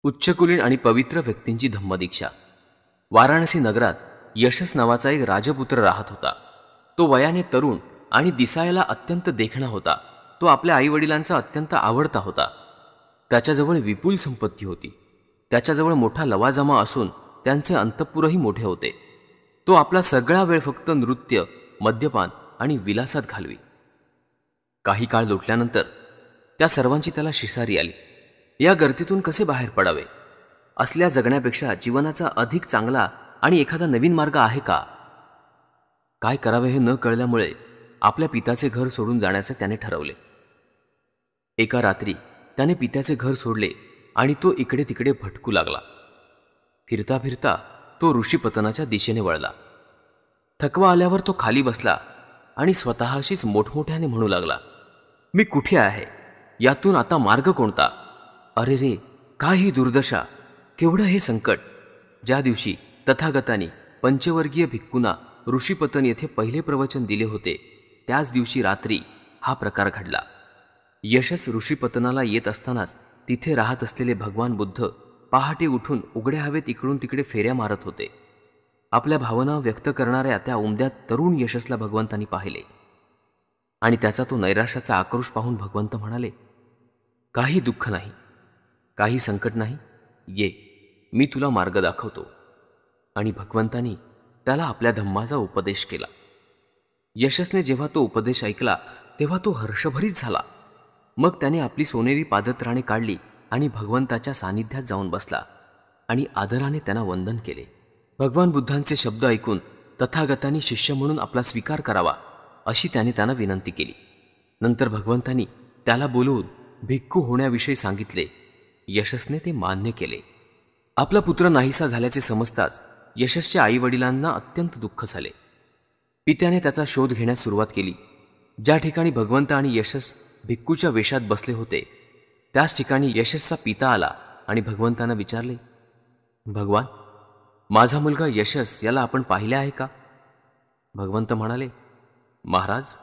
उच्चकुलीन आणि पवित्र व्यक्तींची धम्मदीक्षा. वाराणसी नगरात यशस नावाचा एक राजपुत्र राहत होता. तो वयाने तरुण आणि दिसायला अत्यंत देखणा होता. तो आपल्या आईवडिलांचा अत्यंत आवडता होता. त्याच्याजवळ विपुल संपत्ती होती. त्याच्याजवळ मोठा लवाजमा असून त्यांचे अंतःपुरही मोठे होते. तो आपला सगळा वेळ फक्त नृत्य, मद्यपान आणि विलासात घालवी. काही काळ लोटल्यानंतर त्या सर्वांची त्याला शिसारी आली. या गर्दीतून कसे बाहेर पडावे? असल्या जगण्यापेक्षा जीवनाचा अधिक चांगला आणि एखादा नवीन मार्ग आहे का? काय करावे हे न कळल्यामुळे आपल्या पित्याचे घर सोडून जाण्याचे त्याने ठरवले. एका रात्री त्याने पित्याचे घर सोडले आणि तो इकडे तिकडे भटकू लागला. फिरता फिरता तो ऋषीपतनाच्या दिशेने वळला. थकवा आल्यावर तो खाली बसला आणि स्वतःशीच मोठमोठ्याने म्हणू लागला, मी कुठे आहे? यातून आता मार्ग कोणता? अरे रे, काय ही दुर्दशा! केवढं हे संकट! ज्या दिवशी तथागतांनी पंचवर्गीय भिक्खूंना ऋषीपतन येथे पहिले प्रवचन दिले होते, त्याच दिवशी रात्री हा प्रकार घडला. यशस ऋषीपतनाला येत असतानाच तिथे राहत असलेले भगवान बुद्ध पहाटे उठून उघड्या हवेत इकडून तिकडे फेऱ्या मारत होते. आपल्या भावना व्यक्त करणाऱ्या त्या उमद्या तरुण यशसला भगवंतांनी पाहिले आणि त्याचा तो नैराश्याचा आक्रोश पाहून भगवंत म्हणाले, काही दुःख नाही, काही संकट नाही, ये, मी तुला मार्ग दाखवतो. आणि भगवंतांनी त्याला आपल्या धम्माचा उपदेश केला. यशसने जेव्हा तो उपदेश ऐकला तेव्हा तो हर्षभरीत झाला. मग त्याने आपली सोनेरी पादत्राणे काढली आणि भगवंताच्या सानिध्यात जाऊन बसला आणि आदराने त्यांना वंदन केले. भगवान बुद्धांचे शब्द ऐकून तथागतांनी शिष्य म्हणून आपला स्वीकार करावा अशी त्याने त्यांना विनंती केली. नंतर भगवंतांनी त्याला बोलवून भिक्खू होण्याविषयी सांगितले. यशसने ते मान्य केले. आपला पुत्र नाहीसा झाल्याचे समजताच यशसच्या आईवडिलांना अत्यंत दुःख झाले. पित्याने त्याचा शोध घेण्यास सुरुवात केली. ज्या ठिकाणी भगवंत आणि यशस भिक्खूच्या वेशात बसले होते त्याच ठिकाणी यशसचा पिता आला आणि भगवंतांना विचारले, भगवान, माझा मुलगा यशस याला आपण पाहिले आहे का? भगवंत म्हणाले, महाराज,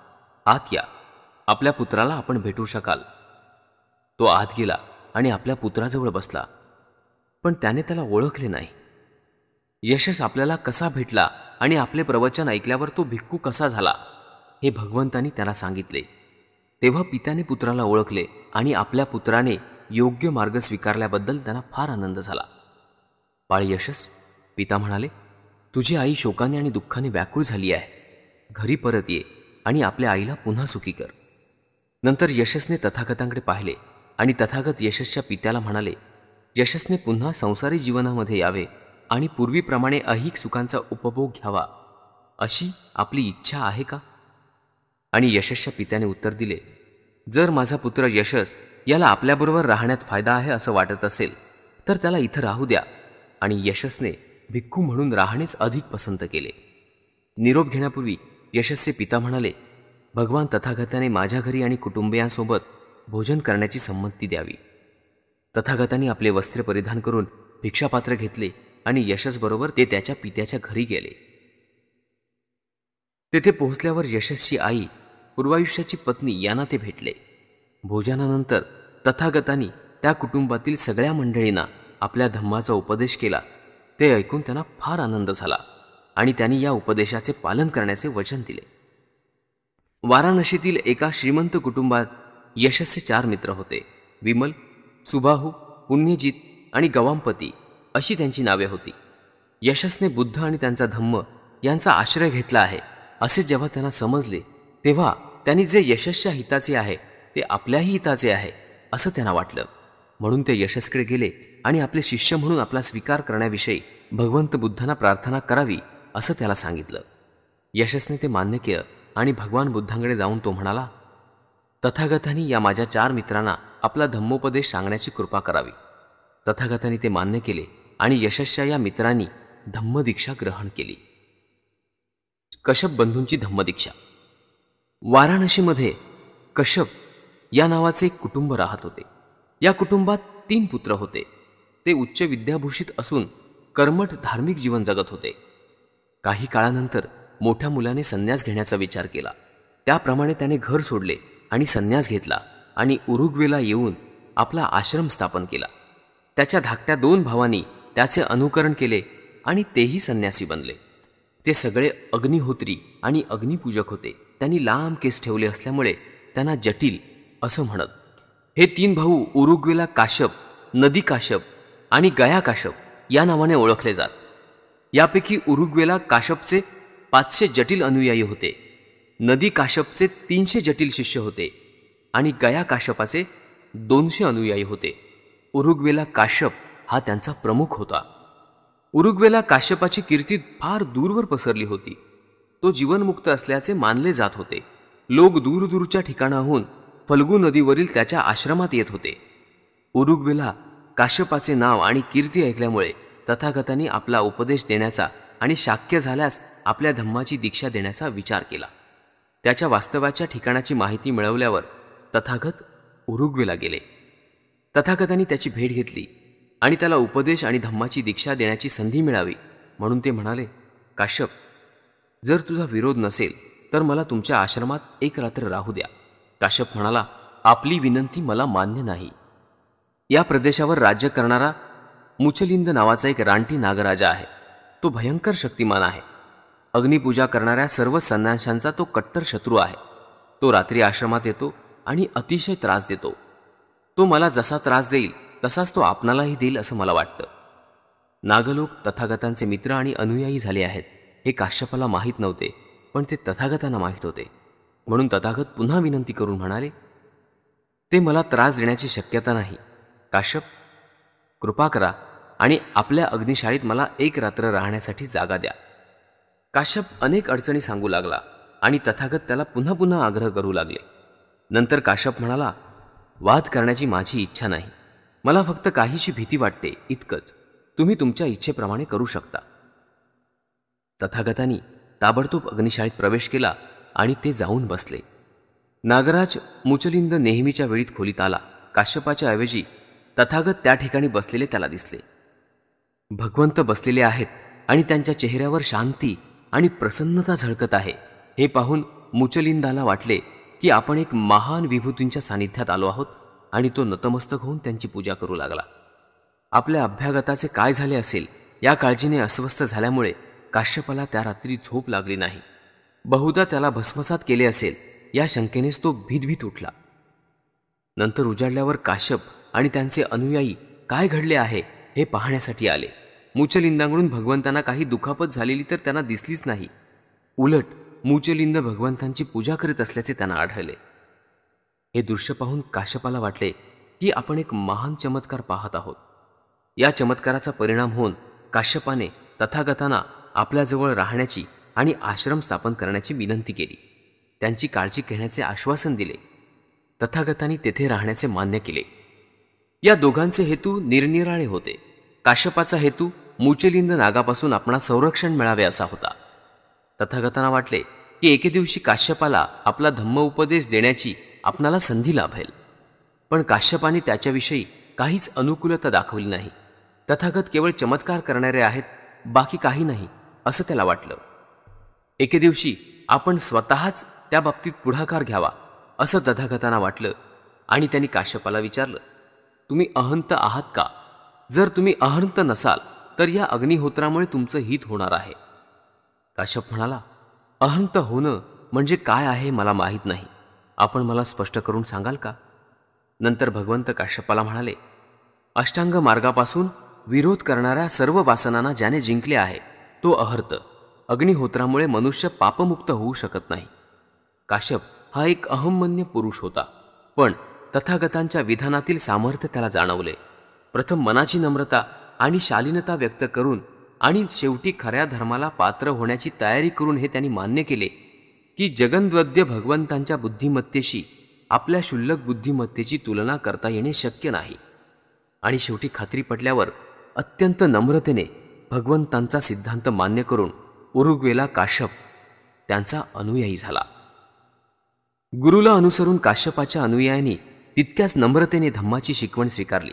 आत या, आपल्या पुत्राला आपण भेटू शकाल. तो आत गेला आणि आपल्या पुत्राजवळ बसला, पण त्याने त्याला ओळखले नाही. यशस आपल्याला कसा भेटला आणि आपले प्रवचन ऐकल्यावर तो भिक्खू कसा झाला हे भगवंतांनी त्याला सांगितले. तेव्हा पित्याने पुत्राला ओळखले आणि आपल्या पुत्राने योग्य मार्ग स्वीकारल्याबद्दल त्यांना फार आनंद झाला. बाळ यशस, पिता म्हणाले, तुझी आई शोकाने आणि दुःखाने व्याकुळ झाली आहे. घरी परत ये आणि आपल्या आईला पुन्हा सुखी कर. नंतर यशसने तथागतांकडे पाहिले आणि तथागत यशसच्या पित्याला म्हणाले, यशसने पुन्हा संसारी जीवनामध्ये यावे आणि पूर्वीप्रमाणे ऐहिक सुखांचा उपभोग घ्यावा अशी आपली इच्छा आहे का? आणि यशसच्या पित्याने उत्तर दिले, जर माझा पुत्र यशस याला आपल्याबरोबर राहण्यात फायदा आहे असं वाटत असेल तर त्याला इथं राहू द्या. आणि यशसने भिक्खू म्हणून राहणेच अधिक पसंत केले. निरोप घेण्यापूर्वी यशसचे पिता म्हणाले, भगवान तथागताने माझ्या घरी आणि कुटुंबियांसोबत भोजन करण्याची संमती द्यावी. तथागतांनी आपले वस्त्र परिधान करून भिक्षापात्र घेतले आणि यशसबरोबर ते त्याच्या पित्याच्या घरी गेले. तेथे पोहोचल्यावर यशसची आई, पूर्वायुष्याची पत्नी यांना ते भेटले. भोजनानंतर तथागतांनी त्या कुटुंबातील सगळ्या मंडळींना आपल्या धम्माचा उपदेश केला. ते ऐकून त्यांना फार आनंद झाला आणि त्यांनी या उपदेशाचे पालन करण्याचे वचन दिले. वाराणसीतील एका श्रीमंत कुटुंबात यशसचे 4 मित्र होते. विमल, सुबाहू, पुण्यजित आणि गवामपती अशी त्यांची नावे होती. यशसने बुद्ध आणि त्यांचा धम्म यांचा आश्रय घेतला आहे असे जेव्हा त्यांना समजले तेव्हा त्यांनी जे यशसच्या हिताचे आहे ते आपल्याही हिताचे आहे असं त्यांना वाटलं. म्हणून ते यशसकडे गेले आणि आपले शिष्य म्हणून आपला स्वीकार करण्याविषयी भगवंत बुद्धांना प्रार्थना करावी असं त्याला सांगितलं. यशसने ते मान्य केलं आणि भगवान बुद्धांकडे जाऊन तो म्हणाला, तथागतांनी या माझ्या 4 मित्रांना आपला धम्मोपदेश सांगण्याची कृपा करावी. तथागतांनी ते मान्य केले आणि यशसच्या या मित्रांनी धम्मदीक्षा ग्रहण केली. कश्यप बंधूंची धम्मदीक्षा. वाराणसीमध्ये कश्यप या नावाचे एक कुटुंब राहत होते. या कुटुंबात 3 पुत्र होते. ते उच्च विद्याभूषित असून कर्मठ धार्मिक जीवन जगत होते. काही काळानंतर मोठ्या मुलाने संन्यास घेण्याचा विचार केला. त्याप्रमाणे त्याने घर सोडले आणि संन्यास घेतला आणि उरुग्वेला येऊन आपला आश्रम स्थापन केला. त्याच्या धाकट्या 2 भावांनी त्याचे अनुकरण केले आणि तेही संन्यासी बनले. ते सगळे अग्निहोत्री आणि अग्निपूजक होते. त्यांनी लांब केस ठेवले असल्यामुळे त्यांना जटिल असं म्हणत. हे 3 भाऊ उरुग्वेला काश्यप, नदी काश्यप आणि गया काश्यप या नावाने ओळखले जात. यापैकी उरुग्वेला काश्यपचे 500 जटिल अनुयायी होते, नदी काश्यपचे 300 जटिल शिष्य होते आणि गया काश्यपाचे 200 अनुयायी होते. उरुग्वेला काश्यप हा त्यांचा प्रमुख होता. उरुग्वेला काश्यपाची कीर्ती फार दूरवर पसरली होती. तो जीवनमुक्त असल्याचे मानले जात होते. लोक दूरदूरच्या ठिकाणाहून फल्गू नदीवरील त्याच्या आश्रमात येत होते. उरुग्वेला काश्यपाचे नाव आणि कीर्ती ऐकल्यामुळे तथागतांनी आपला उपदेश देण्याचा आणि शक्य झाल्यास आपल्या धम्माची दीक्षा देण्याचा विचार केला. त्याच्या वास्तव्याच्या ठिकाणाची माहिती मिळवल्यावर तथागत उरुग्वेला गेले. तथागतांनी त्याची भेट घेतली आणि त्याला उपदेश आणि धम्माची दीक्षा देण्याची संधी मिळावी म्हणून ते म्हणाले, काश्यप, जर तुझा विरोध नसेल तर मला तुमच्या आश्रमात 1 रात्र राहू द्या. काश्यप म्हणाला, आपली विनंती मला मान्य नाही. या प्रदेशावर राज्य करणारा मुचलिंद नावाचा एक रानटी नागराजा आहे. तो भयंकर शक्तिमान आहे. अग्निपूजा करणाऱ्या सर्व संन्याशांचा तो कट्टर शत्रू आहे. तो रात्री आश्रमात येतो आणि अतिशय त्रास देतो. तो मला जसा त्रास देईल तसाच तो आपणालाही देईल असं मला वाटतं. नागलोक तथागतांचे मित्र आणि अनुयायी झाले आहेत हे काश्यपाला माहीत नव्हते, पण ते तथागतांना माहीत होते. म्हणून तथागत पुन्हा विनंती करून म्हणाले, ते मला त्रास देण्याची शक्यता नाही. काश्यप, कृपा करा आणि आपल्या अग्निशाळीत मला 1 रात्र राहण्यासाठी जागा द्या. काश्यप अनेक अडचणी सांगू लागला आणि तथागत त्याला पुन्हा पुन्हा आग्रह करू लागले. नंतर काश्यप म्हणाला, वाद करण्याची माझी इच्छा नाही. मला फक्त काहीशी भीती वाटते इतकंच. तुम्ही तुमच्या इच्छेप्रमाणे करू शकता. तथागतांनी ताबडतोब अग्निशाळीत प्रवेश केला आणि ते जाऊन बसले. नागराज मुचलिंद नेहमीच्या वेळीत खोलीत आला. काश्यपाच्या ऐवजी तथागत त्या ठिकाणी बसलेले त्याला दिसले. भगवंत बसलेले आहेत आणि त्यांच्या चेहऱ्यावर शांती आणि प्रसन्नता झळकत आहे. हे पाहून मुचलिंदाला वाटले की आपण एक महान विभूतींच्या सानिध्यात आलो आहोत आणि तो नतमस्तक होऊन त्यांची पूजा करू लागला. आपल्या अभ्यागताचे काय झाले असेल या काळजीने अस्वस्थ झाल्यामुळे काश्यपाला त्या रात्री झोप लागली नाही. बहुधा त्याला भस्मसात केले असेल या शंकेनेच तो भीतभीत उठला. नंतर उजाडल्यावर काश्यप आणि त्यांचे अनुयायी काय घडले आहे हे पाहण्यासाठी आले. मुचलिंदांकडून भगवंतांना काही दुखापत झालेली तर त्यांना दिसलीच नाही. उलट मुचलिंद भगवंतांची पूजा करीत असल्याचे त्यांना आढळले. हे दृश्य पाहून काश्यपाला वाटले की आपण एक महान चमत्कार पाहत आहोत. या चमत्काराचा परिणाम होऊन काश्यपाने तथागतांना आपल्याजवळ राहण्याची आणि आश्रम स्थापन करण्याची विनंती केली. त्यांची काळजी घेण्याचे आश्वासन दिले. तथागतांनी तेथे राहण्याचे मान्य केले. या दोघांचे हेतू निरनिराळे होते. काश्यपाचा हेतू मुचलिंद नागापासून आपणास संरक्षण मिळावे असा होता. तथागतांना वाटले की एके दिवशी काश्यपाला आपला धम्म उपदेश देण्याची आपणाला संधी लाभेल. पण काश्यपाने त्याच्याविषयी काहीच अनुकूलता दाखवली नाही. तथागत केवळ चमत्कार करणारे आहेत, बाकी काही नाही असं त्याला वाटलं. एके दिवशी आपण स्वतःच त्या बाबतीत पुढाकार घ्यावा असं तथागतांना वाटलं आणि त्यांनी काश्यपाला विचारलं, तुम्ही अहंत आहात का? जर तुम्ही अहंत नसाल तर या अग्निहोत्रामुळे तुमचं हित होणार आहे. काश्यप म्हणाला, अहंत होणं म्हणजे काय आहे मला माहीत नाही. आपण मला स्पष्ट करून सांगाल का? नंतर भगवंत काश्यपाला म्हणाले, अष्टांग मार्गापासून विरोध करणाऱ्या सर्व वासनांना ज्याने जिंकले आहे तो अहर्त. अग्निहोत्रामुळे मनुष्य पापमुक्त होऊ शकत नाही. काश्यप हा एक अहंमन्य पुरुष होता, पण तथागतांच्या विधानातील सामर्थ्य त्याला जाणवले. प्रथम मनाची नम्रता आणि शालीनता व्यक्त करून आणि शेवटी खऱ्या धर्माला पात्र होण्याची तयारी करून हे त्यांनी मान्य केले की जगद्वद्य भगवंतांच्या बुद्धिमत्तेशी आपल्या क्षुल्लक बुद्धिमत्तेची तुलना करता येणे शक्य नाही. आणि शेवटी खात्री पटल्यावर अत्यंत नम्रतेने भगवंतांचा सिद्धांत मान्य करून उरुग्वेला काश्यप त्यांचा अनुयायी झाला. गुरुला अनुसरून काश्यपाच्या अनुयायांनी तितक्याच नम्रतेने धम्माची शिकवण स्वीकारली.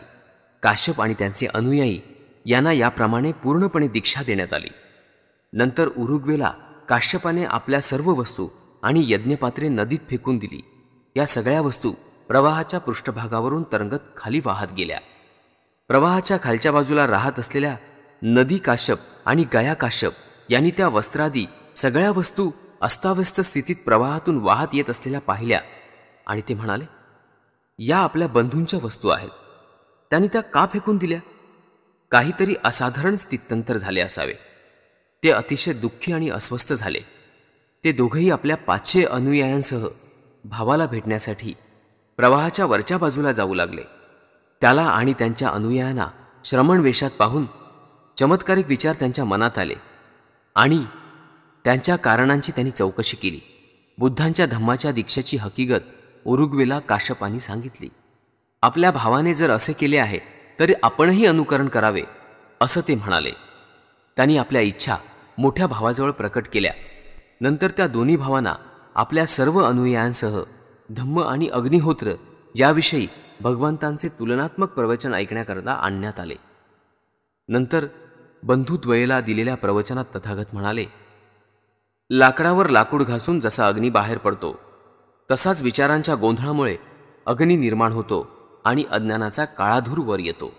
काश्यप आणि त्यांचे अनुयायी यांना याप्रमाणे पूर्णपणे दीक्षा देण्यात आली. नंतर उरुग्वेला काश्यपाने आपल्या सर्व वस्तू आणि यज्ञपात्रे नदीत फेकून दिली. या सगळ्या वस्तू प्रवाहाच्या पृष्ठभागावरून तरंगत खाली वाहत गेल्या. प्रवाहाच्या खालच्या बाजूला राहत असलेल्या नदी काश्यप आणि गया काश्यप यांनी त्या वस्त्रादी सगळ्या वस्तू अस्ताव्यस्त स्थितीत प्रवाहातून वाहत येत असलेल्या पाहिल्या आणि ते म्हणाले, या आपल्या बंधूंच्या वस्तू आहेत. त्यांनी त्या का फेकून दिल्या? काहीतरी असाधारण स्थित्यंतर झाले असावे. ते अतिशय दुःखी आणि अस्वस्थ झाले. ते दोघेही आपल्या 500 अनुयायांसह भावाला भेटण्यासाठी प्रवाहाच्या वरच्या बाजूला जाऊ लागले. त्याला आणि त्यांच्या अनुयायांना श्रमण वेशात पाहून चमत्कारिक विचार त्यांच्या मनात आले आणि त्यांच्या कारणांची त्यांनी चौकशी केली. बुद्धांच्या धम्माच्या दीक्षेची हकीकत उरुग्वेला काश्यपांनी सांगितली. आपल्या भावाने जर असे केले आहे तरी आपणही अनुकरण करावे असं ते म्हणाले. त्यांनी आपल्या इच्छा मोठ्या भावाजवळ प्रकट केल्या. नंतर त्या दोन्ही भावांना आपल्या सर्व अनुयायांसह धम्म आणि अग्निहोत्र याविषयी भगवंतांचे तुलनात्मक प्रवचन ऐकण्याकरता आणण्यात आले. नंतर बंधुद्वयेला दिलेल्या प्रवचनात तथागत म्हणाले, लाकडावर लाकूड घासून जसा अग्नी बाहेर पडतो तसाच विचारांच्या गोंधळामुळे अग्नी निर्माण होतो आणि अज्ञानाचा काळाधूर वर येतो.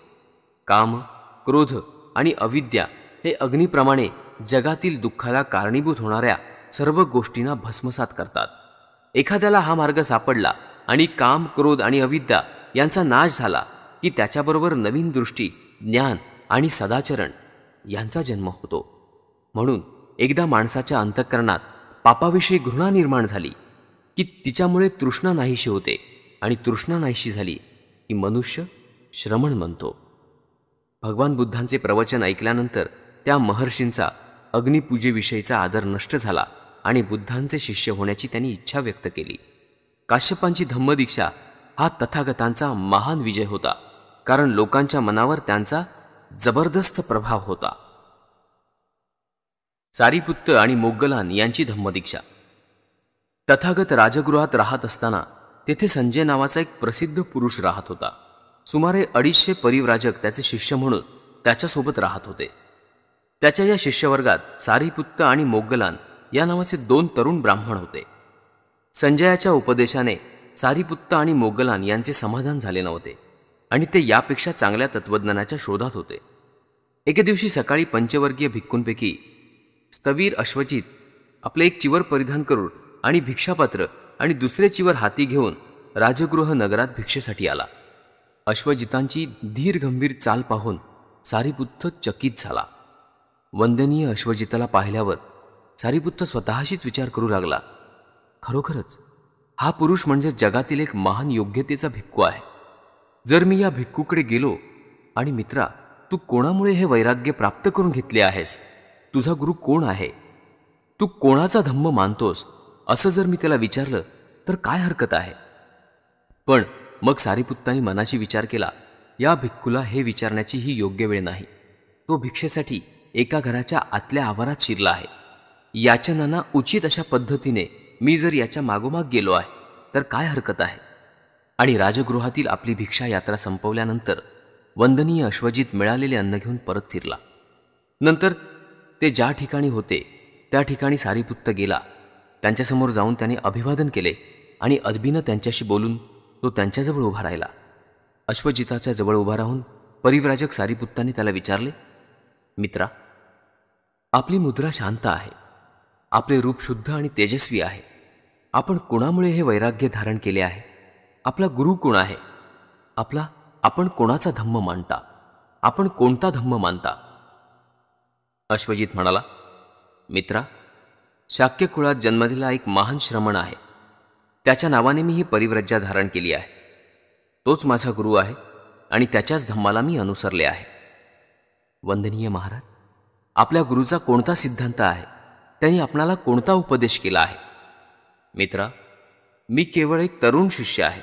काम, क्रोध आणि अविद्या हे अग्नीप्रमाणे जगातील दुःखाला कारणीभूत होणाऱ्या सर्व गोष्टींना भस्मसात करतात. एखाद्याला हा मार्ग सापडला आणि काम, क्रोध आणि अविद्या यांचा नाश झाला की त्याच्याबरोबर नवीन दृष्टी, ज्ञान आणि सदाचरण यांचा जन्म होतो. म्हणून एकदा माणसाच्या अंतःकरणात पापाविषयी घृणा निर्माण झाली की तिच्यामुळे तृष्णा नाहीशी होते आणि तृष्णा नाहीशी झाली की मनुष्य श्रमण म्हणतो. भगवान बुद्धांचे प्रवचन ऐकल्यानंतर त्या महर्षींचा अग्निपूजेविषयीचा आदर नष्ट झाला आणि बुद्धांचे शिष्य होण्याची त्यांनी इच्छा व्यक्त केली. काश्यपांची धम्मदीक्षा हा तथागतांचा महान विजय होता, कारण लोकांच्या मनावर त्यांचा जबरदस्त प्रभाव होता. सारीपुत्त आणि मोग्गलान यांची धम्मदीक्षा. तथागत राजगृहात राहत असताना तेथे संजय नावाचा एक प्रसिद्ध पुरुष राहत होता. सुमारे 250 परिव्राजक त्याचे शिष्य म्हणून त्याच्यासोबत राहत होते. त्याच्या या शिष्यवर्गात सारीपुत्त आणि मोग्गलान या नावाचे 2 तरुण ब्राह्मण होते. संजयाच्या उपदेशाने सारीपुत्त आणि मोग्गलान यांचे समाधान झाले नव्हते आणि ते यापेक्षा चांगल्या तत्वज्ञानाच्या शोधात होते. एके दिवशी सकाळी पंचवर्गीय भिक्खूंपैकी स्थवीर अश्वजित आपले एक चिवर परिधान करून आणि भिक्षापात्र आणि दुसरे चिवर हाती घेऊन राजगृह नगरात भिक्षेसाठी आला. अश्वजितांची धीर गंभीर चाल पाहून सारीपुत्त चकित झाला. वंदनीय अश्वजिताला पाहिल्यावर सारीपुत्त स्वतःशीच विचार करू लागला, खरोखरच हा पुरुष म्हणजे जगातील एक महान योग्यतेचा भिक्खू आहे. जर मी या भिक्खूकडे गेलो आणि मित्रा, तू कोणामुळे हे वैराग्य प्राप्त करून घेतले आहेस, तुझा गुरु कोण आहे, तू कोणाचा धम्म मानतोस, असं जर मी त्याला विचारलं तर काय हरकत आहे. पण मग सारीपुत्तांनी मनाशी विचार केला, या भिक्खूला हे विचारण्याची ही योग्य वेळ नाही. तो भिक्षेसाठी एका घराच्या आतल्या आवारात शिरला आहे. याचनांना उचित अशा पद्धतीने मी जर याच्या मागोमाग गेलो आहे तर काय हरकत आहे. आणि राजगृहातील आपली भिक्षा यात्रा संपवल्यानंतर वंदनीय अश्वजित मिळालेले अन्न घेऊन परत फिरला. नंतर ते ज्या ठिकाणी होते त्या ठिकाणी सारीपुत्त गेला. त्यांच्यासमोर जाऊन त्याने अभिवादन केले आणि अदबीनं त्यांच्याशी बोलून तो त्यांच्याजवळ उभा राहिला. अश्वजिताच्या जवळ उभा राहून परिव्राजक सारीपुत्तांनी त्याला विचारले, मित्रा, आपली मुद्रा शांत आहे, आपले रूप शुद्ध आणि तेजस्वी आहे. आपण कोणामुळे हे वैराग्य धारण केले आहे? आपला गुरु कोण आहे? आपण कोणाचा धम्म मानता? आपण कोणता धम्म मानता? अश्वजित म्हणाला, मित्रा, शाक्य कुळात जन्मलेला एक महान श्रमण आहे. त्याच्या नावाने मी ही परिव्रज्या धारण केली आहे. तोच माझा गुरु आहे आणि त्याच्याच धम्माला मी अनुसरले आहे. वंदनीय महाराज, आपल्या गुरुचा कोणता सिद्धांत आहे? त्यांनी आपणाला कोणता उपदेश केला आहे? मित्रा, मी केवळ एक तरुण शिष्य आहे.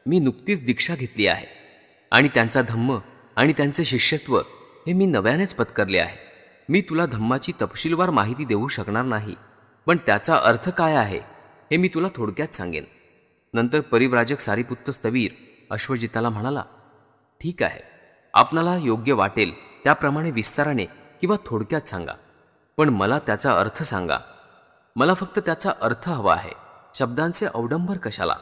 मी नुकतीच दीक्षा घेतली आहे आणि त्यांचा धम्म आणि त्यांचे शिष्यत्व हे मी नव्यानेच पत्करले आहे. मी तुला धम्माची तपशीलवार माहिती देऊ शकणार नाही, पण त्याचा अर्थ काय आहे हे मी तुला थोडक्यात सांगेन. नंतर परिव्राजक सारीपुत्त स्थवीर अश्वजिताला म्हणाला, ठीक आहे, आपणाला योग्य वाटेल त्याप्रमाणे विस्ताराने किंवा थोडक्यात सांगा, पण मला त्याचा अर्थ सांगा. मला फक्त त्याचा अर्थ हवा आहे, शब्दांचे अवडंबर कशाला.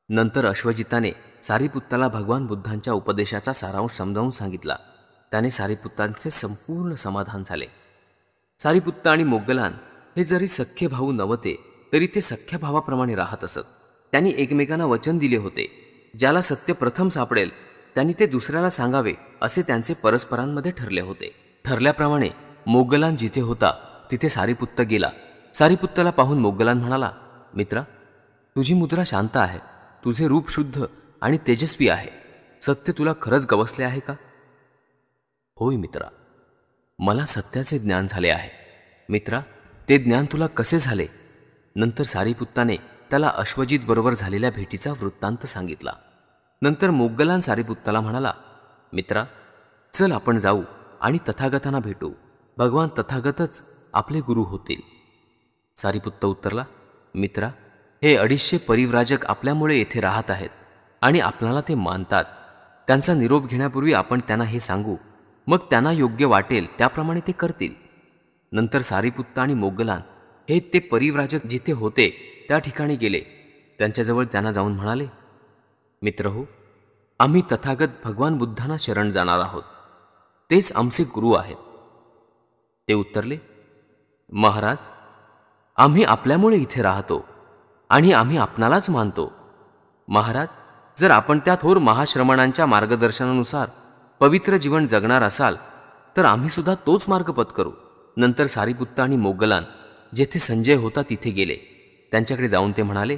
नंतर अश्वजिताने सारिपुत्ताला भगवान बुद्धांच्या उपदेशाचा सारांश समजावून सांगितला. त्याने सारिपुत्तांचे संपूर्ण समाधान झाले. सारिपुत्ता आणि मोग्गलान हे जरी सख्खे भाऊ नव्हते तरी ते सख्ख्या भावाप्रमाणे राहत असत. त्यांनी एकमेकांना वचन दिले होते, ज्याला सत्य प्रथम सापडेल त्यांनी ते दुसऱ्याला सांगावे असे त्यांचे परस्परांमध्ये ठरले होते. ठरल्याप्रमाणे मोग्गलान जिथे होता तिथे सारिपुत्त गेला. सारिपुत्ताला पाहून मोग्गलान म्हणाला, मित्रा, तुझी मुद्रा शांत आहे, तुझे रूप शुद्ध आणि तेजस्वी आहे. सत्य तुला खरंच गवसले आहे का? होय मित्रा, मला सत्याचे ज्ञान झाले आहे. मित्रा, ते ज्ञान तुला कसे झाले? नंतर सारिपुत्ताने त्याला अश्वजित बरोबर झालेल्या भेटीचा वृत्तांत सांगितला. नंतर मोग्गलान सारिपुत्ताला म्हणाला, मित्रा, चल आपण जाऊ आणि तथागतांना भेटू. भगवान तथागतच आपले गुरु होतील. सारिपुत्त उत्तरला, मित्रा, हे 250 परिव्राजक आपल्यामुळे येथे राहत आहेत आणि आपल्याला ते मानतात. त्यांचा निरोप घेण्यापूर्वी आपण त्यांना हे सांगू, मग त्यांना योग्य वाटेल त्याप्रमाणे ते करतील. नंतर सारिपुत्त आणि मोग्गलान हे ते परिव्राजक जिथे होते त्या ठिकाणी गेले. त्यांच्याजवळ त्यांना जाऊन म्हणाले, मित्र हो, आम्ही तथागत भगवान बुद्धांना शरण जाणार आहोत. तेच आमचे गुरु आहेत. ते उत्तरले, महाराज, आम्ही आपल्यामुळे इथे राहतो आणि आम्ही आपणालाच मानतो. महाराज, जर आपण त्या थोर महाश्रमणांच्या मार्गदर्शनानुसार पवित्र जीवन जगणार असाल तर आम्ही सुद्धा तोच मार्ग पत्करू. नंतर सारिपुत्त आणि मोग्गलान जेथे संजय होता तिथे गेले. त्यांच्याकडे जाऊन ते म्हणाले,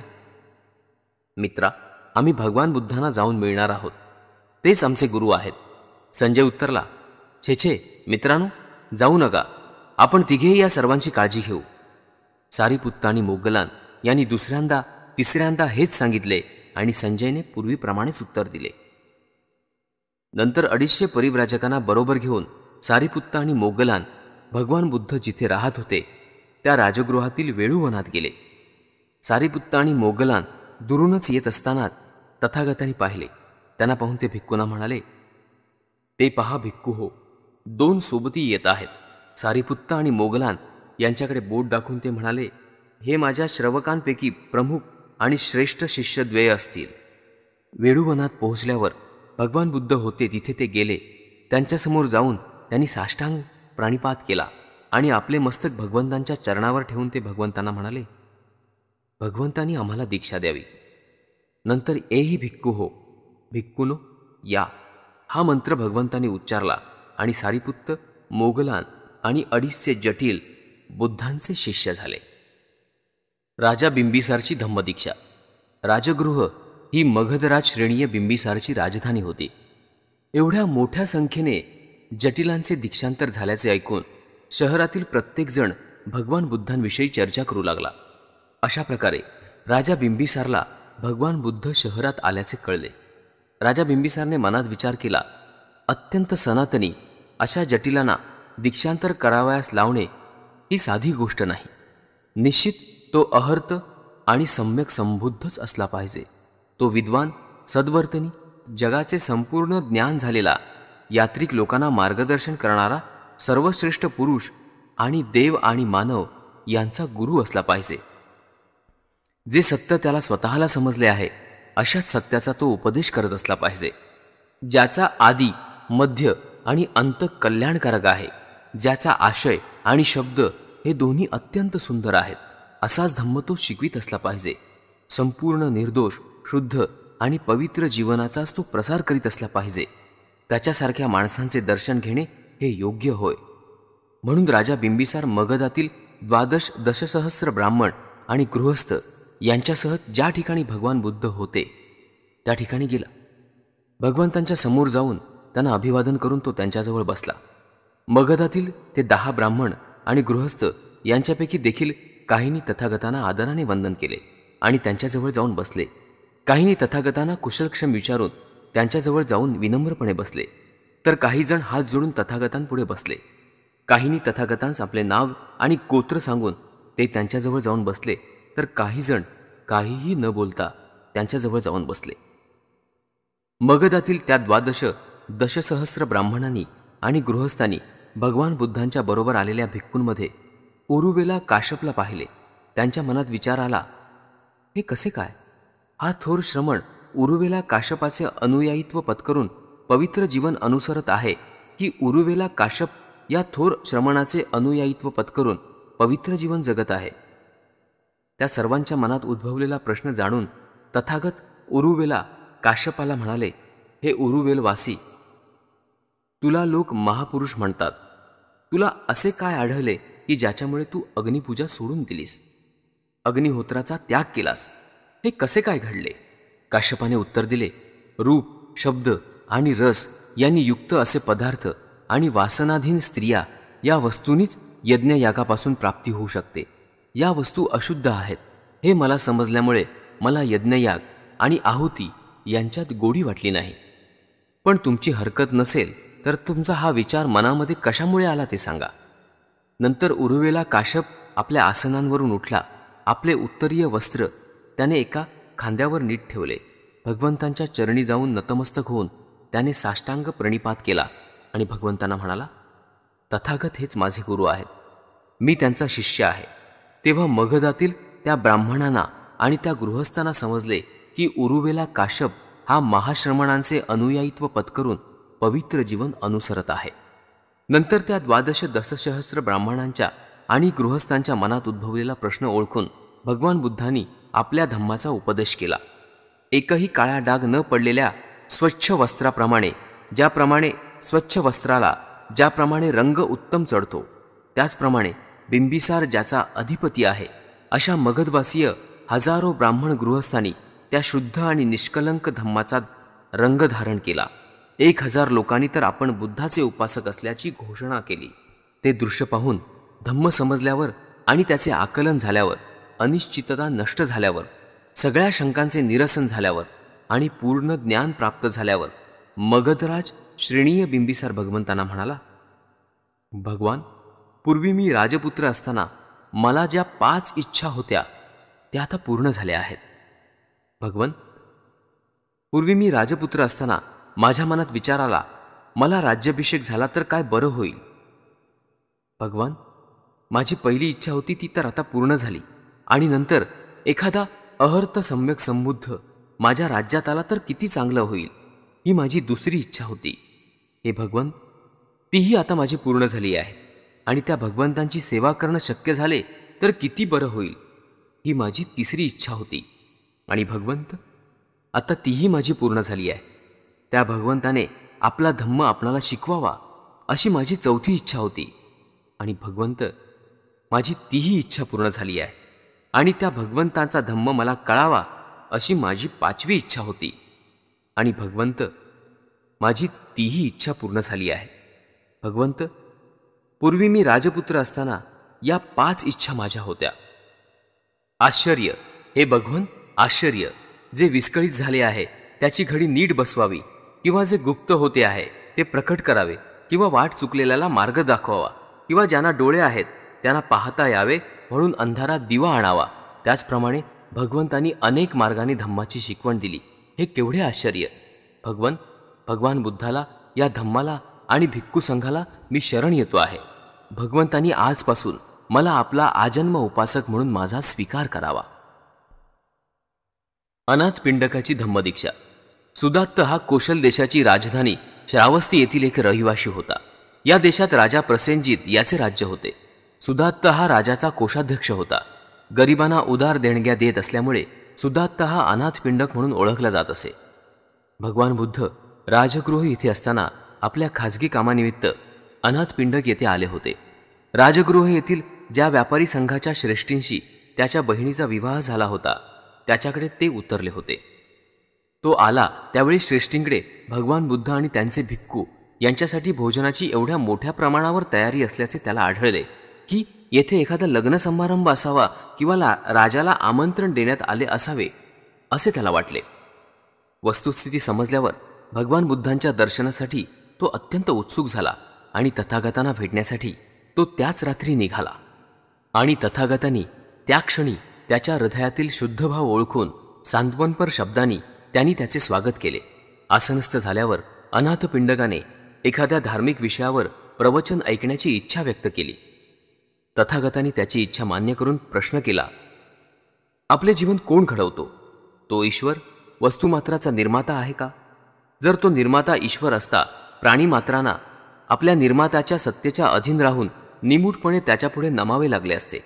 मित्रा, आम्ही भगवान बुद्धांना जाऊन मिळणार आहोत. तेच आमचे गुरु आहेत. संजय उत्तरला, छे छे मित्रांनो, जाऊ नका. आपण तिघेही या सर्वांची काळजी घेऊ. सारिपुत्त आणि मोग्गलान यांनी दुसऱ्यांदा तिसऱ्यांदा हेच सांगितले आणि संजयने पूर्वीप्रमाणेच उत्तर दिले. नंतर 250 परिव्राजकांना बरोबर घेऊन सारिपुत्त आणि मोग्गलान भगवान बुद्ध जिथे राहत होते त्या राजगृहातील वेळूवनात गेले. सारिपुत्त आणि मोग्गलान दुरूनच येत असताना तथागतांनी पाहिले. त्यांना पाहून ते भिक्खूंना म्हणाले, ते पहा भिक्खू हो, 2 सोबती येत आहेत. सारिपुत्त आणि मोग्गलान यांच्याकडे बोट दाखवून ते म्हणाले, हे माझ्या श्रवकांपैकी प्रमुख आणि श्रेष्ठ शिष्यद्वय असतील. वेळूवनात पोहोचल्यावर भगवान बुद्ध होते तिथे ते गेले. त्यांच्यासमोर जाऊन त्यांनी साष्टांग प्राणिपात केला आणि आपले मस्तक भगवंतांच्या चरणावर ठेवून ते भगवंतांना म्हणाले, भगवंतांनी आम्हाला दीक्षा द्यावी. नंतर एही भिक्खू हो, भिक्खूनो या, हा मंत्र भगवंतांनी उच्चारला आणि सारिपुत्त, मोग्गलान आणि 250 जटिल बुद्धांचे शिष्य झाले. राजा बिंबिसारची धम्मदीक्षा. राजगृह ही मगधराज श्रेणीय बिंबिसारची राजधानी होती. एवढ्या मोठ्या संख्येने जटिलांचे दीक्षांतर झाल्याचे ऐकून शहरातील प्रत्येकजण भगवान बुद्धांविषयी चर्चा करू लागला. अशा प्रकारे राजा बिंबिसारला भगवान बुद्ध शहरात आल्याचे कळले. राजा बिंबिसारने मनात विचार केला, अत्यंत सनातनी अशा जटिलांना दीक्षांतर करावयास लावणे ही साधी गोष्ट नाही. निश्चित तो अहर्त आणि सम्यक संबुद्धच असला पाहिजे. तो विद्वान, सद्वर्तनी, जगाचे संपूर्ण ज्ञान झालेला, यात्रिक लोकांना मार्गदर्शन करणारा सर्वश्रेष्ठ पुरुष आणि देव आणि मानव यांचा गुरु असला पाहिजे. जे सत्य त्याला स्वतःला समजले आहे अशाच सत्याचा तो उपदेश करत असला पाहिजे. ज्याचा आदी, मध्य आणि अंत कल्याणकारक आहे, ज्याचा आशय आणि शब्द हे दोन्ही अत्यंत सुंदर आहेत, असाच धम्म तो शिकवित असला पाहिजे. संपूर्ण निर्दोष, शुद्ध आणि पवित्र जीवनाचाच तो प्रसार करीत असला पाहिजे. त्याच्यासारख्या माणसांचे दर्शन घेणे हे योग्य होय. म्हणून राजा बिंबिसार मगधातील 12 दशसहस्र ब्राह्मण आणि गृहस्थ यांच्यासह ज्या ठिकाणी भगवान बुद्ध होते त्या ठिकाणी गेला. भगवंतांच्या समोर जाऊन त्यांना अभिवादन करून तो त्यांच्याजवळ बसला. मगधातील ते 10 ब्राह्मण आणि गृहस्थ यांच्यापैकी देखील काहींनी तथागतांना आदराने वंदन केले आणि त्यांच्याजवळ जाऊन बसले. काहींनी तथागतांना कुशलक्षम विचारून त्यांच्याजवळ जाऊन विनम्रपणे बसले, तर काही जण हात जोडून तथागतांपुढे बसले. काहींनी तथागतांस आपले नाव आणि गोत्र सांगून ते त्यांच्याजवळ जाऊन बसले, तर काही जण काहीही न बोलता त्यांच्याजवळ जाऊन बसले. मगधातील त्या 12 दशसहस्र ब्राह्मणांनी आणि गृहस्थांनी भगवान बुद्धांच्या बरोबर आलेल्या भिक्खूंमध्ये उरुवेला काश्यपला पाहिले. त्यांच्या मनात विचार आला, हे कसे काय? हा थोर श्रमण उरुवेला काश्यपाचे अनुयायित्व पत्करून पवित्र जीवन अनुसरत आहे, की उरुवेला काश्यप या थोर श्रमणाचे अनुयायित्व पत्करून पवित्र जीवन जगत आहे? त्या सर्वांच्या मनात उद्भवलेला प्रश्न जाणून तथागत उरुवेला काश्यपाला म्हणाले, हे उरुवेलवासी, तुला लोक महापुरुष म्हणतात. तुला असे काय आढळले की ज्याच्यामुळे तू अग्निपूजा सोडून दिलीस, अग्निहोत्राचा त्याग केलास? हे कसे काय घडले? काश्यपाने उत्तर दिले, रूप, शब्द आणि रस यांनी युक्त असे पदार्थ आणि वासनाधीन स्त्रिया या वस्तूंनीच यज्ञयागापासून प्राप्ती होऊ शकते. या वस्तू अशुद्ध आहेत हे मला समजल्यामुळे मला यज्ञयाग आणि आहुती यांच्यात गोडी वाटली नाही. पण तुमची हरकत नसेल तर तुमचा हा विचार मनामध्ये कशामुळे आला ते सांगा. नंतर उरुवेला काश्यप आपल्या आसनांवरून उठला. आपले उत्तरीय वस्त्र त्याने एका खांद्यावर नीट ठेवले. भगवंतांच्या चरणी जाऊन नतमस्तक होऊन त्याने साष्टांग प्रणिपात केला आणि भगवंतांना म्हणाला, तथागत हेच माझे गुरु आहेत, मी त्यांचा शिष्य आहे. तेव्हा मगधातील त्या ब्राह्मणांना आणि त्या गृहस्थांना समजले की उरुवेला काश्यप हा महाश्रमणांचे अनुयायित्व पत्करून पवित्र जीवन अनुसरत आहे. नंतर त्या 12 दशसहस्र ब्राह्मणांच्या आणि गृहस्थांच्या मनात उद्भवलेला प्रश्न ओळखून भगवान बुद्धांनी आपल्या धम्माचा उपदेश केला. एकही काळा डाग न पडलेल्या स्वच्छ वस्त्राप्रमाणे, ज्याप्रमाणे स्वच्छ वस्त्राला ज्याप्रमाणे रंग उत्तम चढतो, त्याचप्रमाणे बिंबिसार ज्याचा अधिपती आहे, अशा मगधवासीय हजारो ब्राह्मण गृहस्थांनी त्या शुद्ध आणि निष्कलंक धम्माचा रंग धारण केला. 1000 लोकांनी तर आपण बुद्धाचे उपासक असल्याची घोषणा केली. ते दृश्य पाहून धम्म समजल्यावर आणि त्याचे आकलन झाल्यावर, अनिश्चितता नष्ट झाल्यावर, सगळ्या शंकांचे निरसन झाल्यावर आणि पूर्ण ज्ञान प्राप्त झाल्यावर मगधराज श्रेणीय बिंबिसार भगवंतांना म्हणाला, भगवान, पूर्वी मी राजपुत्र असताना मला ज्या 5 इच्छा होत्या त्या आता पूर्ण झाल्या आहेत. भगवन, पूर्वी मी राजपुत्र असताना माझ्या मनात विचार आला, मला राज्याभिषेक झाला तर काय बरं होईल. भगवान, माझी पहिली इच्छा होती ती तर आता पूर्ण झाली, आणि नंतर एखादा अहर्त सम्यक संबुद्ध माझ्या राज्यात आला तर किती चांगलं होईल, ही माझी दुसरी इच्छा होती. हे भगवन, तीही आता माझी पूर्ण झाली आहे, आणि त्या भगवंतांची सेवा करणं शक्य झाले तर किती बरं होईल, ही माझी तिसरी इच्छा होती. आणि भगवंत, आता तीही माझी पूर्ण झाली आहे. त्या भगवंताने आपला धम्म आपणाला शिकवावा अशी माझी चौथी इच्छा होती. आणि भगवंत, माझी तीही इच्छा पूर्ण झाली आहे, आणि त्या भगवंतांचा धम्म मला कळावा अशी माझी 5वी इच्छा होती. आणि भगवंत, माझी तीही इच्छा पूर्ण झाली आहे. भगवंत, पूर्वी मी राजपुत्र असताना या 5 इच्छा माझ्या होत्या. आश्चर्य, हे भगवन, आश्चर्य, जे विस्कळीत झाले आहे त्याची घडी नीट बसवावी, किंवा जे गुप्त होते आहे ते प्रकट करावे, किंवा वाट चुकलेल्याला मार्ग दाखवावा, किंवा ज्यांना डोळे आहेत त्यांना पाहता यावे म्हणून अंधारात दिवा आणावा. त्याचप्रमाणे भगवंतांनी अनेक मार्गाने धम्माची शिकवण दिली. हे केवढे आश्चर्य. भगवन, भगवान बुद्धाला, या धम्माला आणि भिक्खू संघाला मी शरण येतो आहे. भगवंतांनी आजपासून मला आपला आजन्म उपासक म्हणून माझा स्वीकार करावा. अनाथ पिंडकाची धम्मदीक्षा. सुदात्त हा कोशल देशाची राजधानी श्रावस्ती येथील एक रहिवाशी होता. या देशात राजा प्रसेनजित याचे राज्य होते. सुदात्त हा राजाचा कोषाध्यक्ष होता. गरिबांना उदार देणग्या देत असल्यामुळे सुदात्त हा अनाथ पिंडक म्हणून ओळखला जात असे. भगवान बुद्ध राजगृह येथे असताना आपल्या खाजगी कामानिमित्त अनाथ पिंडक येथे आले होते. राजगृह येथील ज्या व्यापारी संघाच्या श्रेष्ठींशी त्याच्या बहिणीचा विवाह झाला होता त्याच्याकडे ते उतरले होते. तो आला त्यावेळी श्रेष्ठींकडे भगवान बुद्ध आणि त्यांचे भिक्खू यांच्यासाठी भोजनाची एवढ्या मोठ्या प्रमाणावर तयारी असल्याचे त्याला आढळले की येथे एखादा लग्न समारंभ असावा किंवा राजाला आमंत्रण देण्यात आले असावे असे त्याला वाटले. वस्तुस्थिती समजल्यावर भगवान बुद्धांच्या दर्शनासाठी तो अत्यंत उत्सुक झाला आणि तथागतांना भेटण्यासाठी तो त्याच रात्री निघाला. आणि तथागतांनी त्या क्षणी त्याच्या हृदयातील शुद्ध भाव ओळखून सांत्वनपर शब्दांनी त्यांनी त्याचे स्वागत केले. आसनस्थ झाल्यावर अनाथ पिंडकाने एखाद्या धार्मिक विषयावर प्रवचन ऐकण्याची इच्छा व्यक्त केली. तथागतांनी त्याची इच्छा मान्य करून प्रश्न केला, आपले जीवन कोण घडवतो, तो ईश्वर वस्तुमात्राचा निर्माता आहे का? जर तो निर्माता ईश्वर असता, प्राणीमात्रांना आपल्या निर्मात्याच्या सत्तेच्या अधीन राहून निमूटपणे त्याच्यापुढे नमावे लागले असते.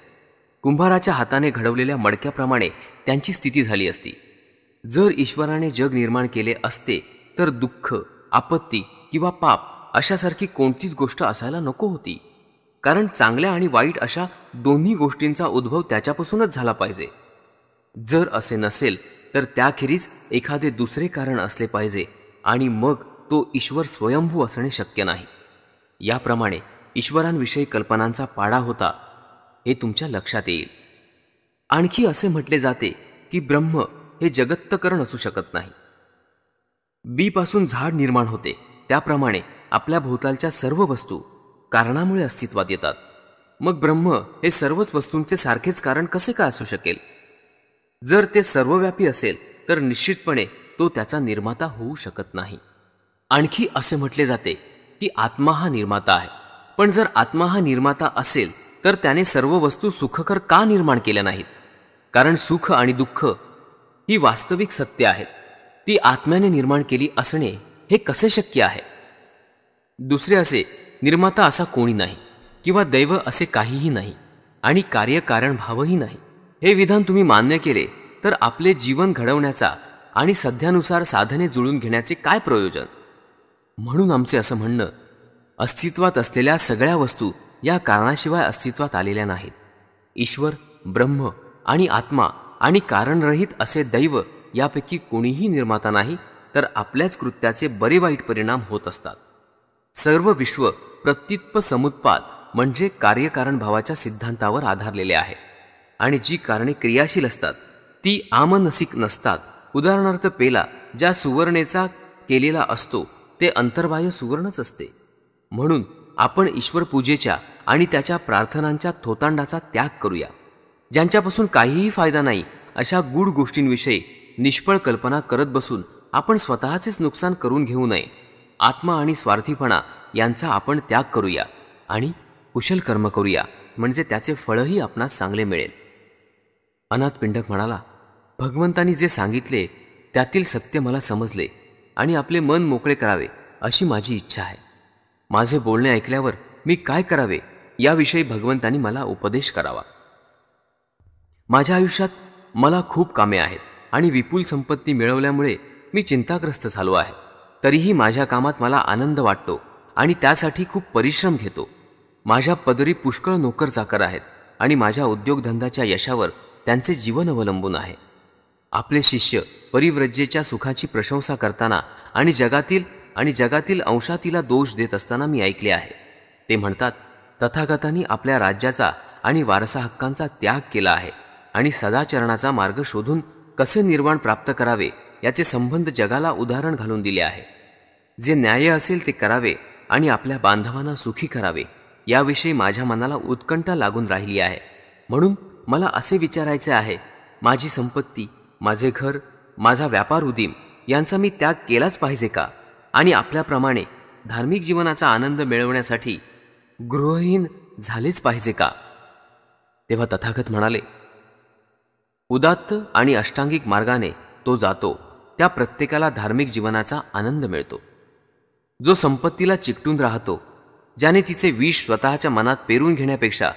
कुंभाराच्या हाताने घडवलेल्या मडक्याप्रमाणे त्यांची स्थिती झाली असती. जर ईश्वराने जग निर्माण केले असते तर दुःख, आपत्ती किंवा पाप अशासारखी कोणतीच गोष्ट असायला नको होती. कारण चांगल्या आणि वाईट अशा दोन्ही गोष्टींचा उद्भव त्याच्यापासूनच झाला पाहिजे. जर असे नसेल तर त्याखेरीज एखादे दुसरे कारण असले पाहिजे आणि मग तो ईश्वर स्वयंभू असणे शक्य नाही. याप्रमाणे ईश्वरांविषयी कल्पनांचा पाडा होता हे तुमच्या लक्षात येईल. आणखी असे म्हटले जाते की ब्रह्म हे जगत्तकरण असू शकत नाही. बीपासून झाड निर्माण होते त्याप्रमाणे आपल्या भोवतालच्या सर्व वस्तू कारणामुळे अस्तित्वात येतात. मग ब्रह्म हे सर्वच वस्तूंचे सारखेच कारण कसे काय असू शकेल? जर ते सर्वव्यापी असेल तर निश्चितपणे तो त्याचा निर्माता होऊ शकत नाही. आणखी असे म्हटले जाते की आत्मा हा निर्माता आहे. पण जर आत्मा हा निर्माता असेल तर त्याने सर्व वस्तू सुखकर का निर्माण केल्या नाहीत? कारण सुख आणि दुःख ही वास्तविक सत्य आहेत. ती आत्म्याने निर्माण केली असणे हे कसे शक्य आहे? दुसरे असे, निर्माता असा कोणी नाही किंवा दैव असे काहीही नाही आणि कार्यकारण भावही नाही. हे विधान तुम्ही मान्य केले तर आपले जीवन घडवण्याचा आणि सध्यानुसार साधने जुळून घेण्याचे काय प्रयोजन? म्हणून आमचे असं म्हणणं, अस्तित्वात असलेल्या सगळ्या वस्तू या कारणाशिवाय अस्तित्वात आलेल्या नाहीत. ईश्वर, ब्रह्म आणि आत्मा आणि कारणरहित असे दैव यापैकी कोणीही निर्माता नाही, तर आपल्याच कृत्याचे बरे वाईट परिणाम होत असतात. सर्व विश्व प्रत्युत्प समुत्पाद म्हणजे कार्यकारण भावाच्या सिद्धांतावर आधारलेले आहे आणि जी कारणे क्रियाशील असतात ती आमनसिक नसतात. उदाहरणार्थ पेला ज्या सुवर्णेचा केलेला असतो ते अंतर्बाह्य सुवर्णच असते. म्हणून आपण ईश्वर पूजेच्या आणि त्याच्या प्रार्थनांच्या थोतांडाचा त्याग करूया. ज्यांच्यापासून काहीही फायदा नाही अशा गूढ गोष्टींविषयी निष्फळ कल्पना करत बसून आपण स्वतःचेच नुकसान करून घेऊ नये. आत्मा आणि स्वार्थीपणा यांचा आपण त्याग करूया आणि कुशल कर्म करूया, म्हणजे त्याचे फळही आपणास चांगले मिळेल. अनाथ पिंडक म्हणाला, भगवंतांनी जे सांगितले त्यातील सत्य मला समजले आणि आपले मन मोकळे करावे अशी माझी इच्छा आहे. माझे बोलणे ऐकल्यावर मी काय करावे याविषयी भगवंतांनी मला उपदेश करावा. माझ्या आयुष्यात मला खूप कामे आहेत आणि विपुल संपत्ती मिळवल्यामुळे मी चिंताग्रस्त झालो आहे. तरीही माझ्या कामात मला आनंद वाटतो आणि त्यासाठी खूप परिश्रम घेतो. माझ्या पदरी पुष्कळ नोकर चाकर आहेत आणि माझ्या उद्योगधंद्याच्या यशावर त्यांचे जीवन अवलंबून आहे. आपले शिष्य परिव्रजेच्या सुखाची प्रशंसा करताना आणि जगातील अंशातीला दोष देत असताना मी ऐकले आहे. ते म्हणतात, तथागतांनी आपल्या राज्याचा आणि वारसा हक्कांचा त्याग केला आहे आणि सदाचरणाचा मार्ग शोधून कसे निर्वाण प्राप्त करावे याचे संबंध जगाला उदाहरण घालून दिले आहे. जे न्याय असेल ते करावे आणि आपल्या बांधवांना सुखी करावे याविषयी माझ्या मनाला उत्कंठा लागून राहिली आहे. म्हणून मला असे विचारायचे आहे, माझी संपत्ती, माझे घर, माझा व्यापार उदीम यांचा मी त्याग केलाच पाहिजे का? आणि आपल्याप्रमाणे धार्मिक जीवनाचा आनंद मिळवण्यासाठी गृहहीन झालेच पाहिजे का? तेव्हा तथागत म्हणाले, उदात्त आणि अष्टांगिक मार्गाने तो जातो त्या प्रत्येकाला धार्मिक जीवनाचा आनंद मिळतो. जो संपत्तीला चिकटून राहतो, ज्याने तिचे विष स्वतःच्या मनात पेरून घेण्यापेक्षा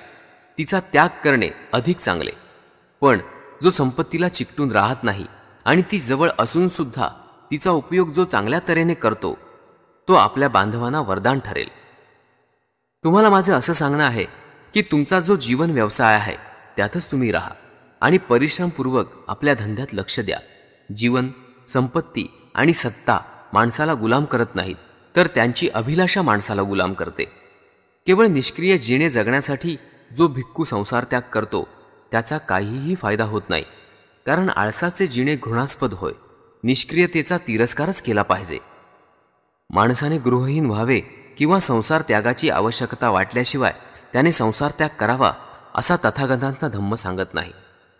तिचा त्याग करणे अधिक चांगले. पण जो संपत्तीला चिकटून राहत नाही आणि ती जवळ असून सुद्धा तिचा उपयोग जो चांगल्या तऱ्हेने करतो तो आपल्या बांधवांना वरदान ठरेल. तुम्हाला माझे असं सांगणं आहे की तुमचा जो जीवन व्यवसाय आहे त्यातच तुम्ही राहा आणि परिश्रमपूर्वक आपल्या धंद्यात लक्ष द्या. जीवन, संपत्ती आणि सत्ता माणसाला गुलाम करत नाहीत, तर त्यांची अभिलाषा माणसाला गुलाम करते. केवळ निष्क्रिय जीणे जगण्यासाठी जो भिक्खू संसार त्याग करतो त्याचा काहीही फायदा होत नाही, कारण आळसाचे जीणे घृणास्पद होय. निष्क्रियतेचा तिरस्कारच केला पाहिजे. माणसाने गृहहीन व्हावे किंवा संसार त्यागाची आवश्यकता वाटल्याशिवाय त्याने संसार त्याग करावा असा तथागतांचा धम्म सांगत नाही.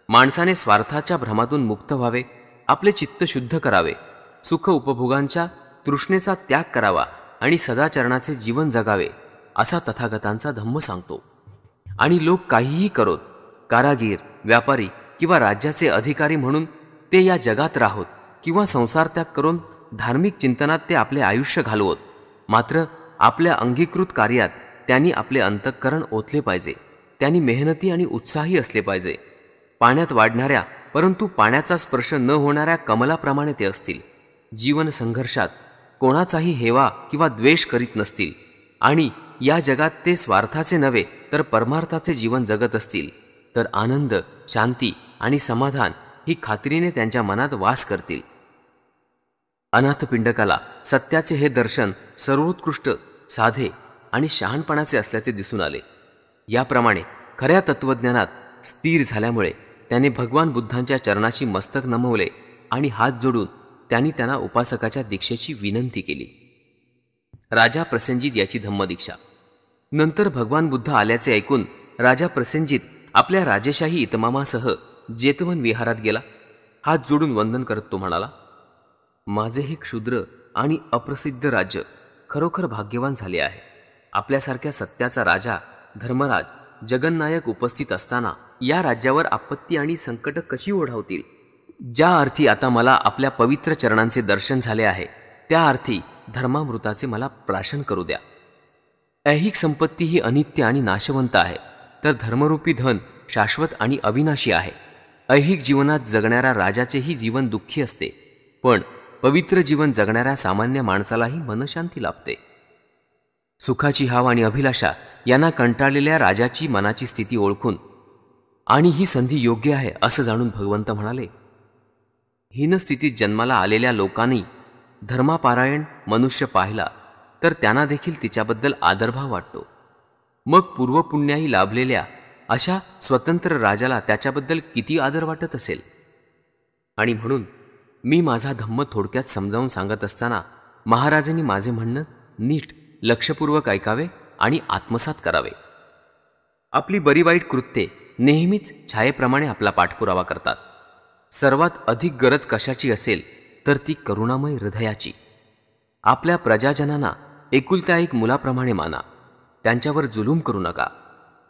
माणसाने स्वार्थाच्या भ्रमातून मुक्त व्हावे, आपले चित्त शुद्ध करावे, सुख उपभोगांच्या तृष्णेचा त्याग करावा आणि सदाचरणाचे जीवन जगावे असा तथागतांचा धम्म सांगतो. आणि लोक काहीही करोत, कारागीर, व्यापारी किंवा राज्याचे अधिकारी म्हणून ते या जगात राहोत किंवा संसार त्याग करून धार्मिक चिंतनात ते आपले आयुष्य घालवत, मात्र आपल्या अंगीकृत कार्यात त्यांनी आपले अंतःकरण ओतले पाहिजे. त्यांनी मेहनती आणि उत्साही असले पाहिजे. पाण्यात वाढणाऱ्या परंतु पाण्याचा स्पर्श न होणाऱ्या कमलाप्रमाणे ते असतील. जीवन संघर्षात कोणाचाही हेवा किंवा द्वेष करीत नसतील आणि या जगात ते स्वार्थाचे नव्हे तर परमार्थाचे जीवन जगत असतील तर आनंद, शांती आणि समाधान ही खात्रीने त्यांच्या मनात वास करतील. अनाथपिंडकाला सत्याचे हे दर्शन सर्वोत्कृष्ट, साधे आणि शहाणपणाचे असल्याचे दिसून आले. याप्रमाणे खऱ्या तत्वज्ञानात स्थिर झाल्यामुळे त्याने भगवान बुद्धांच्या चरणाशी मस्तक नमवले आणि हात जोडून त्यांना उपासकाच्या दीक्षेची विनंती केली. राजा प्रसेनजित याची धम्मदीक्षा. नंतर भगवान बुद्ध आल्याचे ऐकून राजा प्रसेनजित आपल्या राजेशाही इतमामासह जेतवन विहारात गेला. हात जोडून वंदन करत तो म्हणाला, माझे हे क्षुद्र आणि अप्रसिद्ध राज्य खरोखर भाग्यवान झाले आहे. आपल्यासारख्या सत्याचा राजा, धर्मराज, जगन्नायक उपस्थित असताना या राज्यावर आपत्ती आणि संकट कशी ओढावतील? ज्या अर्थी आता मला आपल्या पवित्र चरणांचे दर्शन झाले आहे त्या अर्थी धर्मामृताचे मला प्राशन करू द्या. ऐहिक संपत्ती ही अनित्य आणि नाशवंत आहे, तर धर्मरूपी धन शाश्वत आणि अविनाशी आहे. ऐहिक जीवनात जगणाऱ्या राजाचेही जीवन दुःखी असते, पण पवित्र जीवन जगणाऱ्या सामान्य माणसालाही मनशांती लाभते. सुखाची हाव आणि अभिलाषा यांना कंटाळलेल्या राजाची मनाची स्थिती ओळखून आणि ही संधी योग्य आहे असं जाणून भगवंत म्हणाले, हीन स्थितीत जन्माला आलेल्या लोकांनी धर्मापारायण मनुष्य पाहिला तर त्यांना देखील तिच्याबद्दल आदरभाव वाटतो. मग पूर्वपुण्याही लाभलेल्या अशा स्वतंत्र राजाला त्याच्याबद्दल किती आदर वाटत असेल. आणि म्हणून मी माझा धम्म थोडक्यात समजावून सांगत असताना महाराजांनी माझे म्हणणं नीट लक्षपूर्वक ऐकावे आणि आत्मसात करावे. आपली बरी वाईट कृत्ये नेहमीच छायेप्रमाणे आपला पाठपुरावा करतात. सर्वात अधिक गरज कशाची असेल तर ती करुणामय हृदयाची. आपल्या प्रजाजनांना एकुलत्या एक मुलाप्रमाणे माना. त्यांच्यावर जुलूम करू नका,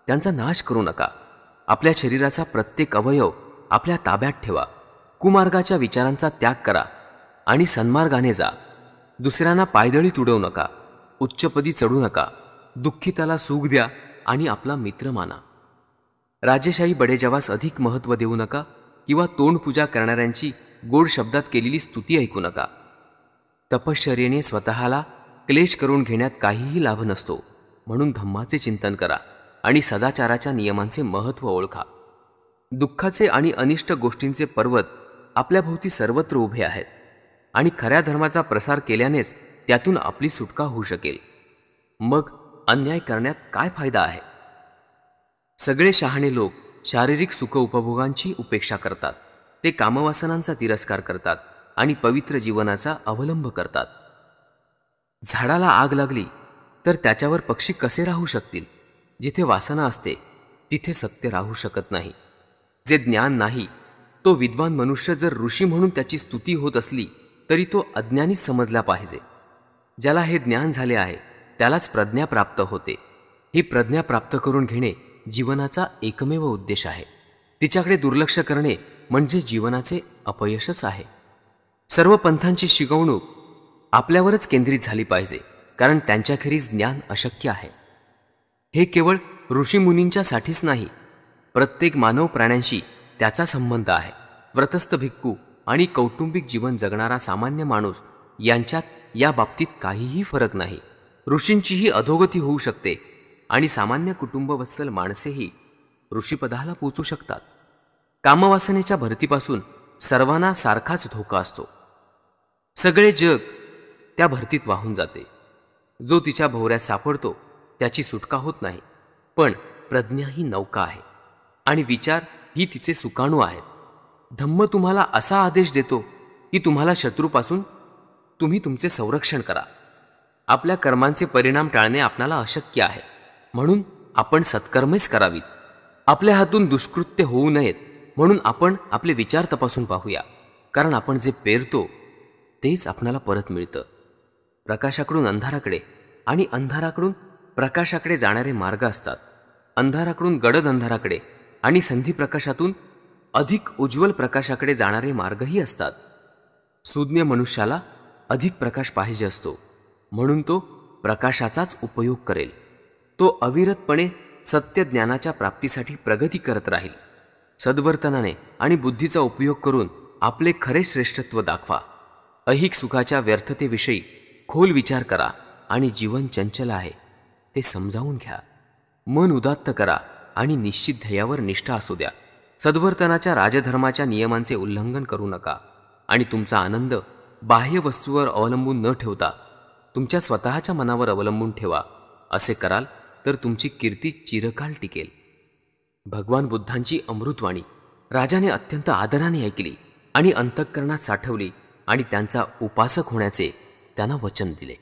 त्यांचा नाश करू नका. आपल्या शरीराचा प्रत्येक अवयव आपल्या ताब्यात ठेवा. कुमार्गाच्या विचारांचा त्याग करा आणि सन्मार्गाने जा. दुसऱ्यांना पायदळी तुडवू नका, उच्चपदी चढू नका. दुःखिताला सुख द्या आणि आपला मित्र माना. राजेशाही बडेजावास अधिक महत्त्व देऊ नका किंवा तोंडपूजा करणाऱ्यांची गोड शब्दात केलेली स्तुती ऐकू नका. तपश्चर्येने स्वतःला क्लेश करून घेण्यात काहीही लाभ नसतो. म्हणून धम्माचे चिंतन करा आणि सदाचाराच्या नियमांचे महत्त्व ओळखा. दुःखाचे आणि अनिष्ट गोष्टींचे पर्वत आपल्याभोवती सर्वत्र उभे आहेत आणि खऱ्या धर्माचा प्रसार केल्यानेच त्यातून आपली सुटका होऊ शकेल. मग अन्याय करण्यात काय फायदा आहे? सगळे शहाणे लोक शारीरिक सुख उपभोगांची उपेक्षा करतात. ते कामवासनांचा तिरस्कार करतात आणि पवित्र जीवनाचा अवलंब करतात. झाडाला आग लागली तर त्याच्यावर पक्षी कसे राहू शकतील? जिथे वासना असते तिथे सत्य राहू शकत नाही. जे ज्ञान नाही तो विद्वान मनुष्य जर ऋषी म्हणून त्याची स्तुती होत असली तरी तो अज्ञानीच समजला पाहिजे. ज्याला हे ज्ञान झाले आहे त्यालाच प्रज्ञा प्राप्त होते. ही प्रज्ञा प्राप्त करून घेणे जीवनाचा एकमेव उद्देश आहे. तिच्याकडे दुर्लक्ष करणे म्हणजे जीवनाचे अपयशच आहे. सर्व पंथांची शिकवणूक आपल्यावरच केंद्रित झाली पाहिजे, कारण त्यांच्याखेरीज ज्ञान अशक्य आहे. हे केवळ ऋषीमुनींच्यासाठीच नाही, प्रत्येक मानव प्राण्यांशी त्याचा संबंध आहे. व्रतस्थ भिक्खू आणि कौटुंबिक जीवन जगणारा सामान्य माणूस यांच्यात या बाबतीत काहीही फरक नाही. ऋषींचीही अधोगती होऊ शकते आणि सामान्य कुटुंबवत्सल माणसेही ऋषीपदाला पोचू शकतात. कामवासनेच्या भरतीपासून सर्वांना सारखाच धोका असतो. सगळे जग त्या भरतीत वाहून जाते. जो तिच्या भोवऱ्यात सापडतो त्याची सुटका होत नाही. पण प्रज्ञा ही नौका आहे आणि विचार ही तिचे सुकाणू आहेत. धम्म तुम्हाला असा आदेश देतो की तुम्हाला शत्रूपासून तुम्ही तुमचे संरक्षण करा. आपल्या कर्मांचे परिणाम टाळणे आपणाला अशक्य आहे, म्हणून आपण सत्कर्मेच करावीत. आपल्या हातून दुष्कृत्य होऊ नयेत म्हणून आपण आपले विचार तपासून पाहूया, कारण आपण जे पेरतो तेच आपणाला परत मिळतं. प्रकाशाकडून अंधाराकडे आणि अंधाराकडून प्रकाशाकडे जाणारे मार्ग असतात. अंधाराकडून गडद अंधाराकडे आणि संधी प्रकाशातून अधिक उज्ज्वल प्रकाशाकडे जाणारे मार्गही असतात. सुज्ञ मनुष्याला अधिक प्रकाश पाहिजे असतो, म्हणून तो प्रकाशाचाच उपयोग करेल. तो अविरतपणे सत्य ज्ञानाच्या प्राप्तीसाठी प्रगती करत राहील. सद्वर्तनाने आणि बुद्धीचा उपयोग करून आपले खरे श्रेष्ठत्व दाखवा. ऐहिक सुखाच्या व्यर्थतेविषयी खोल विचार करा आणि जीवन चंचल आहे ते समजावून घ्या. मन उदात्त करा आणि निश्चित ध्येयावर निष्ठा असू द्या. सद्वर्तनाच्या राजधर्माच्या नियमांचे उल्लंघन करू नका आणि तुमचा आनंद बाह्य वस्तूवर अवलंबून न ठेवता तुमच्या स्वतःच्या मनावर अवलंबून ठेवा. असे कराल तर तुमची कीर्ती चिरकाल टिकेल. भगवान बुद्धांची अमृतवाणी राजाने अत्यंत आदराने ऐकली आणि अंतःकरणात साठवली आणि त्यांचा उपासक होण्याचे त्यांना वचन दिले.